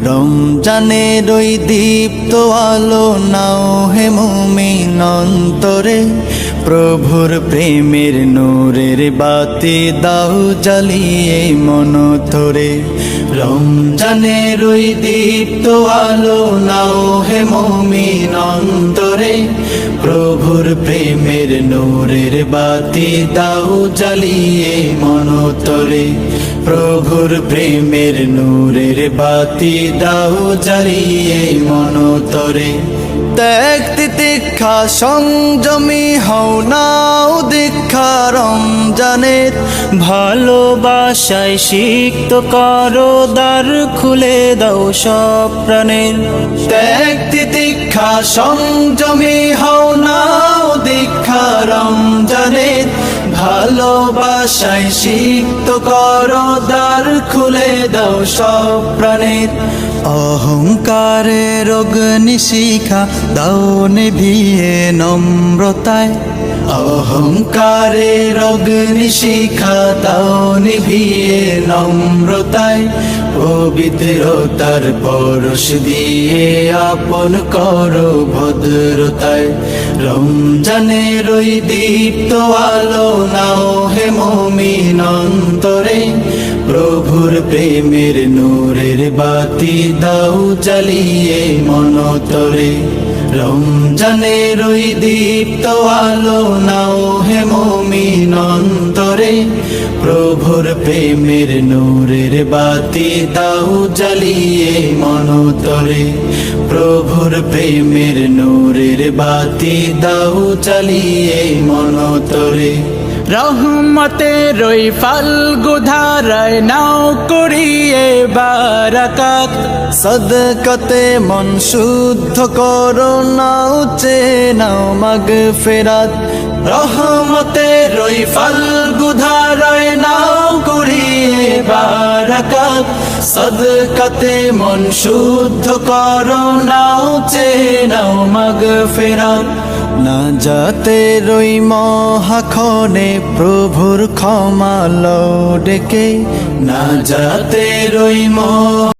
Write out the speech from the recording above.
রমজানের ওই দীপ্ত আলো নাও হে মুমিন অন্তরে, প্রভুর প্রেমের নূরের বাতি দাও জ্বালিয়ে মন ধরে। রমজানের ওই দীপ্ত আলো নাও হে মুমিন অন্তরে, প্রভুর প্রেমের নূরের বাতি দাও জ্বালিয়ে মন ধরে। প্রভুর প্রেমের নূরের বাতি দাও জ্বালিয়ে মন ধরে। ত্যাগ তিতিক্ষা সংযমী হও নাও দীক্ষা রমজানের, ভালোবাসায় সিক্ত করো দ্বার খুলে দাও সব প্রাণের। ত্যাগ তিতিক্ষা সংযমী হও নাও দীক্ষা রমজানের, ভালোবাসায় সিক্ত করো দ্বার খুলে দাও সব প্রাণের। অহংকারের অগ্নিশিখা দাও নিভিয়ে নম্রতায়, অহংকারের অগ্নিশিখা দাও নিভিয়ে নম্রতায়। পবিত্রতার পরশ দিয়ে আপন করো ভদ্রতায়। রমজানের ওই দীপ্ত আলো নাও হে মুমিন অন্তরে, প্রভুর প্রেমের নূরের বাতি দাও জ্বালিয়ে মন ধরে। রমজানের ওই দীপ্ত আলো নাও হে মুমিন অন্তরে, প্রভুর প্রেমের নূরের বাতি দাও জ্বালিয়ে মন ধরে। প্রভুর প্রেমের নূরের বাতি দাও জ্বালিয়ে মন ধরে। রহমতের ওই ফাল্গু ধারায় নাও করিয়ে বারাকাত, সদকাতে মন শুদ্ধ করো নাও নাও মাগফিরাত। রহমতের ওই ফাল্গু ধারায় নাও করিয়ে বারাকাত, সদকাতে মন শুদ্ধ করো নাও নাও মাগফিরাত। না যাতে রই মহাক্ষণে প্রভুর ক্ষমা লও ডেকে, না যাতে রই